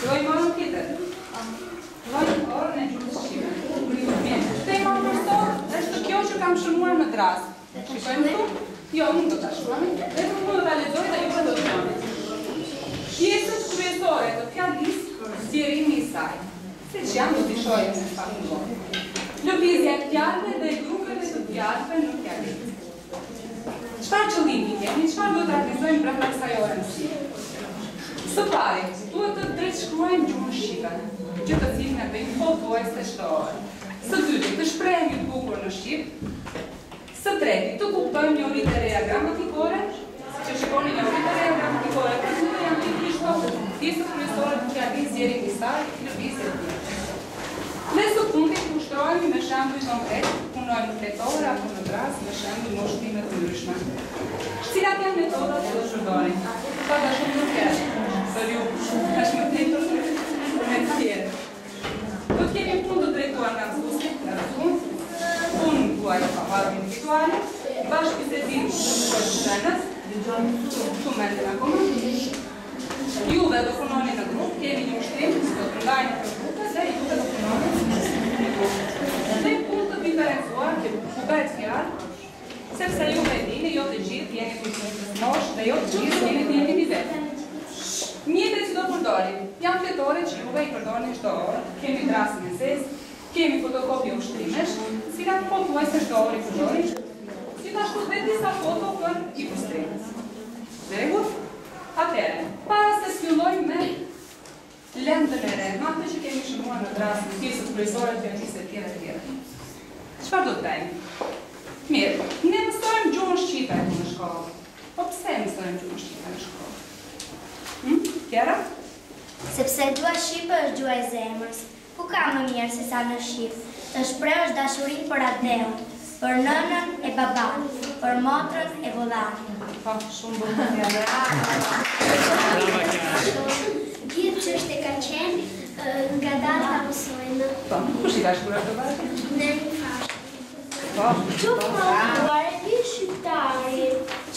Doj marrën tjetër. Doj orën e gjumës shqipe. Tema për sot është kjo që kam shënuar në dras. Shikojmë këtu? Jo, nuk do ta shkruani. Vetëm unë do ta lexoj dhe ju do të shkruani. Pjesët kryesore të fjalisë, zgjerimi i saj. Se që janë do t'i shojmë në shpakun. Lëvizja e fjalëve dhe grupeve të fjalëve në fjalisë. Çfarë qëllimi kemi? Çfarë do të realizojmë brenda kësaj ore mësimi? Së pari, duhet të drejtshkruajmë gjuhën shqipe, që të cilën e bëjmë pothuajse çdo orë. Së dyti, të shprehemi të bukur në shqip. Së treti, të kuptojmë njohuritë e reja gramatikore, që shikoni njohuritë e reja gramatikore, për të janë pikërisht pjesë kryesore të fjalisë zgjerimi i saj, lëvizje e fjalës. Ne së fundit ushtrohemi me shembuj konkret, punojmë në fletore apo në dras me shembuj në ushtrime të ndryshme. Cilat janë metodat që do shërdorin? Pa da shumë nuk jetë, për ju, është më tepër me të tjerë. Do të kemi punë të drejtuar nga mësuesit, nga mësues, punë tuaj pavarur individuale, bashkëbisedim të shenës, këtu mendin akoma. Juve do punoni në grup, kemi një ushtrim, do të ndajnë për grupe dhe juve do punoni në grup. Dhe punë të diferencuar, që ku bëhet fjalë, sepse juve e dini, jo të gjithë jeni të mosh dhe jo të gjithë jeni të jeni një vetë. Mjetet që do përdorim, janë fletore që juve i përdorni çdo orë, kemi drasin e zezë, kemi fotokopje ushtrimesh, cilat pothuajse çdo orë i përdorim, gjithashtu dhe disa foto për ilustrimës. Rregull? Atëherë, para se fillojmë me lëndën e re, me atë që kemi shënuar në drasin, pjesët kryesore të fjalisë e tjera e tjera. Çfarë do të bëjmë? Mirë, ne mësojmë gjuhën shqipe në shkollë. Po pse mësojmë gjuhën shqipe në shkollë? Kjera? Sepse gjuha shqipe është gjuha e zemrës. Ku ka më mirë se sa në shqip? Të shprehësh dashurinë për atëun, për nënën e baban, për motrën e vëllain. Po, shumë bukur fjalë. Gjithë çështë e ka qenë nga data mësojnë. Po, kush i ka shkruar këtë varë? Ne në fashë. Po. Që përduar e një shqiptari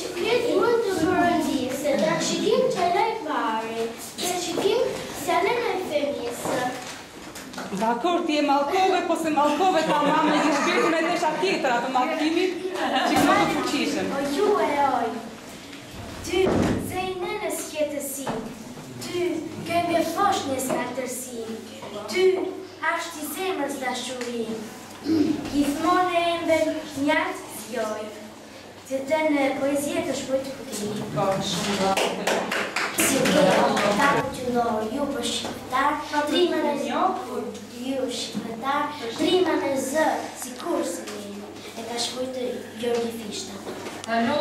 që kretë duhet të përëndisë, dhe shikim që lajvari, dhe shikim fjallën e femisë. Dakor, ti e malkove, po se malkove ta mamë në shpirë me desha tjetër atë malkimit, që këmë të fuqishëm. O ju e oj, ty se i nënës kjetësi, ty këngë fosh një skatërsi, ty ashtë i zemrës dashurin, gjithmonë e emben njatë zjoj, të të në poezie të shpojtë këtëri. Po, shumë bërë. Si ke ta të lor, ju për shqiptar, trimën e njohur, ju shqiptar, trimën e zë, si kur se një, e ka shkujtë Gjorgji Fishta. Alo?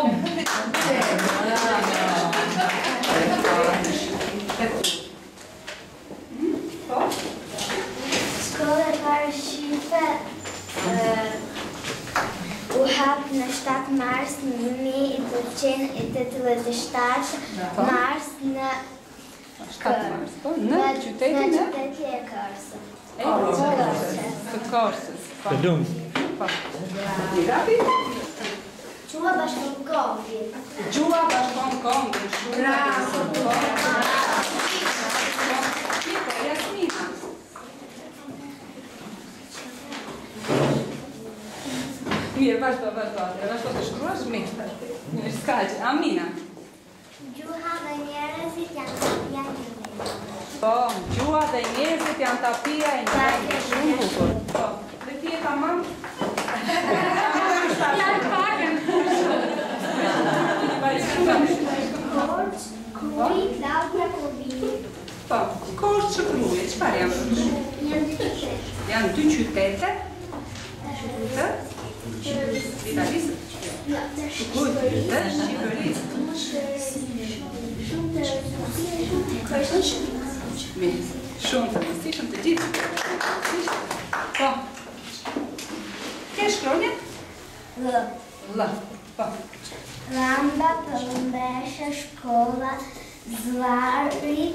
Po? Shkolla e parë shqipe u hapë në 7 mars në 1987, mars në 7 mars, po? Në qytetin e? Në qytetin e Kërësë. Të Korsës. Të lumë. Po. I rapi? Gjua Bashkon Kongi. Gjua Bashkon Kongi. Bravo! Kiko, Jasmina. Mirë, vazhdo të shkruash mirë. Mirë, s'kaqë. Amina. Gjuha dhe njerëzit janë tapia e një. Po, gjuha dhe njerëzit janë tapia e një. Shumë bukur. Po, dhe ti e tamam? Janë pakën. Korç, Kuri, Klaudja, Kovini. Po, Korç që Kruje, qëpar janë? Janë 2 qytete. Janë 2 qytete? Të? Vitalisë? Të Shqipërisë. Shumë të rëndësishëm të gjithë. Po. Ke shkronje? L. Po. Lamba, përmbeshe, shkolla, zvari,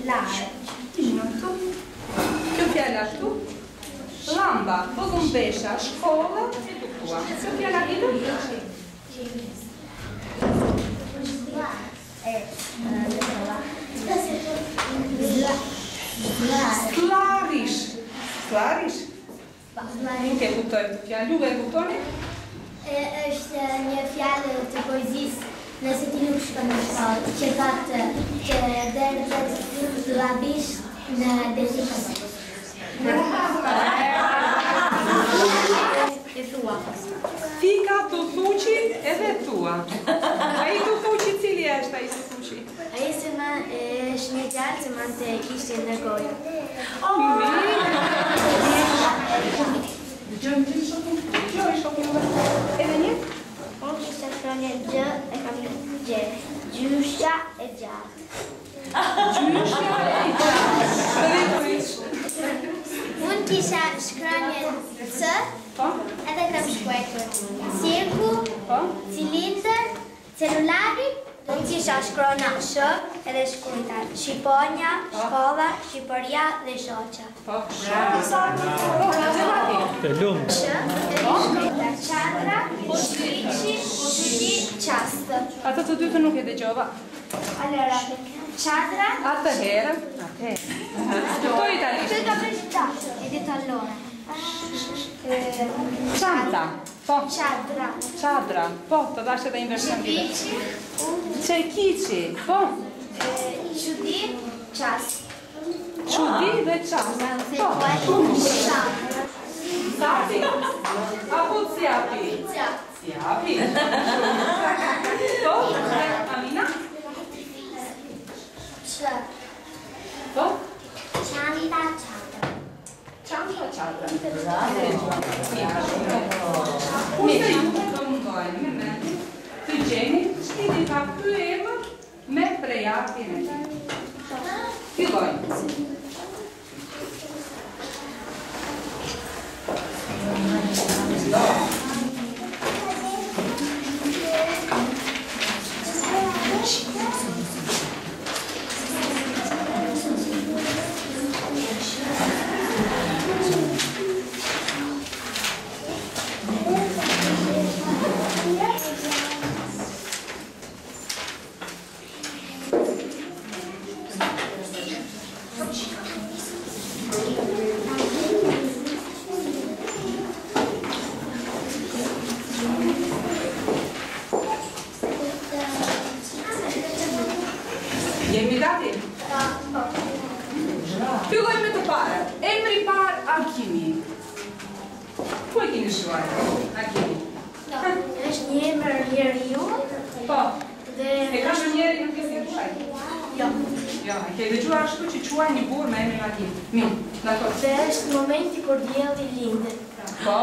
larë. Kjo fjalla këtu? Lamba, përmbesha, shkolla, e të kua. Kjo fjalla këtu? Sklarish. Sklarish? Nuk e kuptoj këtë fjallë. Ju e kuptoni? Është një fjallë të poezisë, nëse ti nuk shkon në shkollë, që thotë që derdhet llabisht në detyrim. E thua. Fika të thuqi edhe tua. Ai të thuqi cili është ai të thuqi? Ai se ma është një gjallë që ma të kishte në gojë. Edhe një? Unë kisha shkronjë gjë e kam gjë. Gjysha e gjatë. Gjysha e gjatë. Unë kisha shkronjë C, edhe kam shkuetur. Cirku, cilindër, celulari, unë kisha shkrona sh, edhe shkujta. Shqiponja, shkolla, Shqipëria dhe shoqa. Sh, edhe shkujta. Qadra, shkriqi, qastë. Ato të dytë nuk e dëgjova. Allora, qadra, Atëherë. Këto italisht. e detto allora. Çanta. Po. Qadra, Çadra. Po, të dash edhe inversion. qekiqi, Çekiçi. Po. qudi, qas. Çudi dhe çast. Po. Sapi. Apo ciapi. Ciapi. Po. Amina. Po. Qanta, Çanta, çadra. Kurse ju të mundojnë me mendje të gjeni shkiti ka pyem me prejatjen e tij. Fillojmë. Jemi gati? Fillojmë me të parë. Emri i parë Akimi. Ku e keni shkruar? Akimi. është një emër njeriu Po. dhe E ka shënjeri në pjesën tuaj? jo. Jo, e ke dëgjuar ashtu që quaj një burr me emrin Akim. Mirë, dakor. Dhe është momenti kur dielli lindet. Po.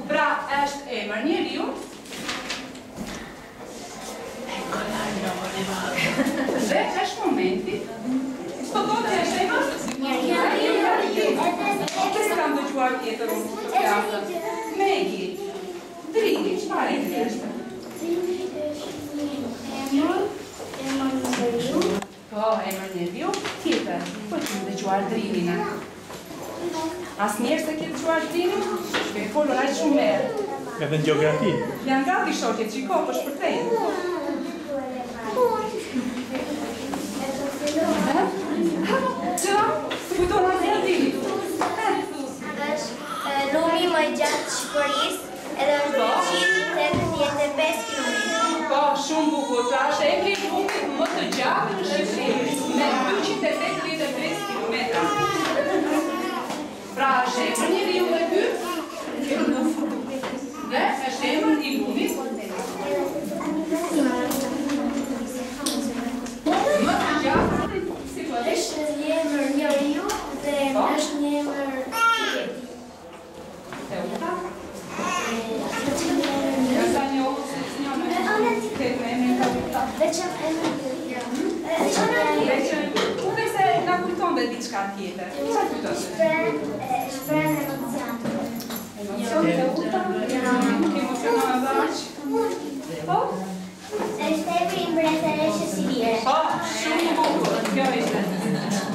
Pra, është emër njeriu. Dhe është momenti. Po do të është emër? Kësë kam dëgjuar tjetër unë? Megi. Drini, çfarë emri është? Emër njeriu. Po, emër njeriu. Tjetër. Po të dëgjuar Drinin. Asnjëherë se ke dëgjuar Drinin? Shpe folur aq shumë herë. Edhe në gjeografi. Janë gati shokjet, qiko, po shpërthejnë. Qëra? Së kujton atë e Drini. Është lumi më i gjatë të Shqipërisë, edhe është 285 km. Po, shumë bukur. Pra është emri i lumit më të gjatë në Shqipëri, me 285 km. Pra është emër njeriu dhe ky. Dhe është emër i lumit më të gjatë. Është një emër njeriu dhe është një emër qyteti. Teuta? Ja sa një ohë se s'njo me këtë me emrin Teuta. Veçëm emër Unë se nga kujton dhe diçka tjetër. Qa kujton? shpren emocion. Emocion Teuta? Nuk emocionon edhe aq? Po? Është emri i mbretëreshës ilire. Po, shumë bukur. Kjo ishte.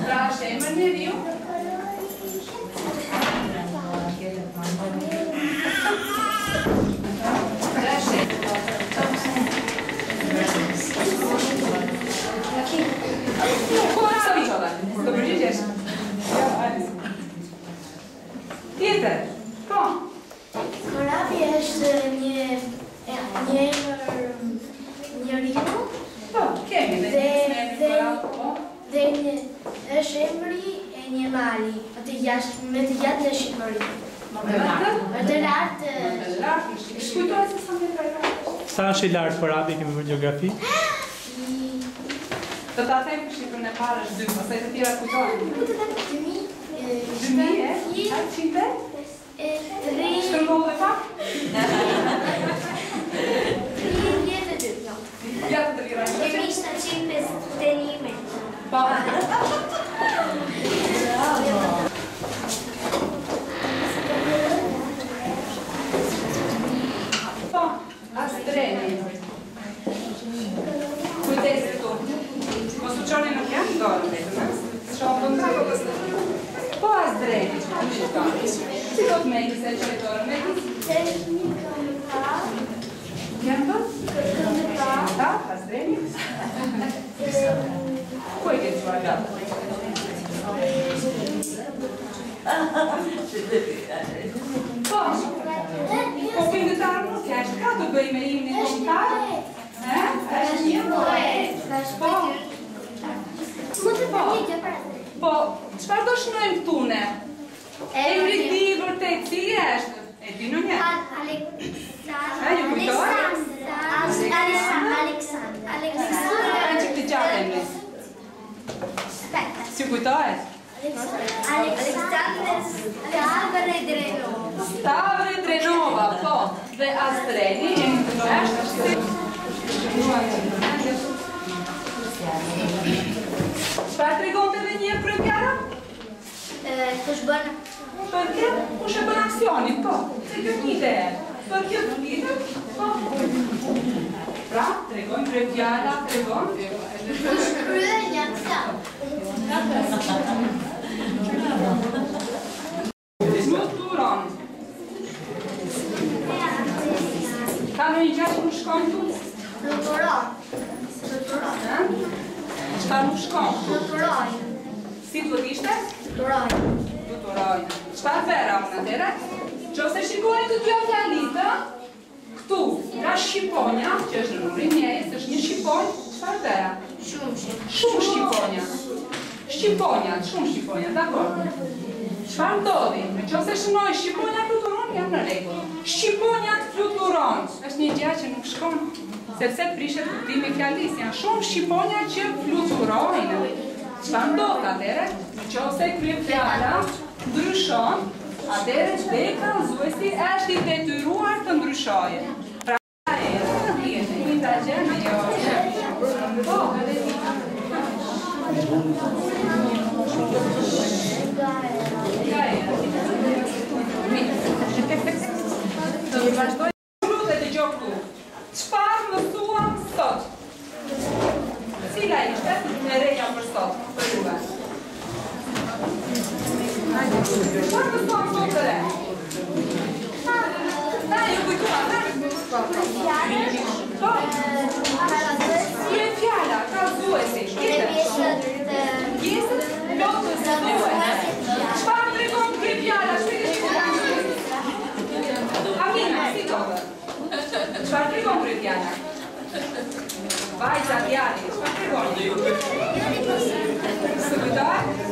Pra është emër njeriu. Pra është është emri e një mali, me të gjatë në Shqipëri. Më të lartë? Më të lartë... Shkujtoj se sa metra e lartë? Sa është i lartë për rapi, kemi për geografi? Të ta them Shqipërën e parë është 2, pastaj të tjera kujtojnë. 2000 e? 100? Shkërmboll dhe pak? 32, jo. Ja të lira. Kemi 751 metra. Pa. Po, astreni. Kujdes këtu. Mos u çoni në këmbë dorë vetëm. Shoh do të trago pastaj. Po astreni. Si do të mejtë se që e dorë me Këmbë? Da, astreni. Ku e ke çuar gjatë? Po, këngëtar nuk është, ka të bëj me imnin kombëtar? Është një poet. Po. Po, çfarë do shënojmë këtu ne? Emri ti vërtet si është? E di në një? Aleksandr. Që këtë gjatë emri? Si kujtohet? Stavre Drenova, po. Dhe Astreni është Çfarë tregonte edhe një për pjara? Kush bën? Për kjo, kush e bën aksionin, po. Se kjo një ide. Për kjo të ide, po. Pra, tregojnë për pjara, tregon. Kush kryen një aksion? Fluturon. Ka në një gjatë nuk shkojnë tu? Fluturon. Çfarë nuk shkojnë tu? Fluturon. Si duhet ishte? Fluturon. Fluturojnë. Çfarë vera unë atere? Qose shikoni të dy fjalitë, këtu, nga shqiponja, që është në numrin njëjës, është një shqiponjë, çfarë vera? Shumë shqiponja. Shqiponja, shumë shqiponja, dakor? Çfarë ndodhi? Nëse shënoj shqiponja fluturon, jam në rregull. Shqiponjat fluturon. Është një gjë që nuk shkon, sepse prishet kuptimi i fjalisë. Janë shumë shqiponja që fluturojnë. Çfarë ndodh atëherë? Nëse krye fjala ndryshon, atëherë dekallëzuesi është i detyruar të ndryshojë. Pra, një tragjedë jo. Po, të vazhdoj lutet e gjoku. Çfarë mësuam sot? Cila ishte e reja për sot? Për juve. Çfarë mësuam sot të re? Da, ju kujtuam, da? Po. Krye fjala, kallëzuesi. Pjesët plotës së duhet. Çfarë tregon krye fjala? Amina, si dobe? Çfarë tregon krye fjala? Vajza, djali, çfarë tregon? Së kujtohet?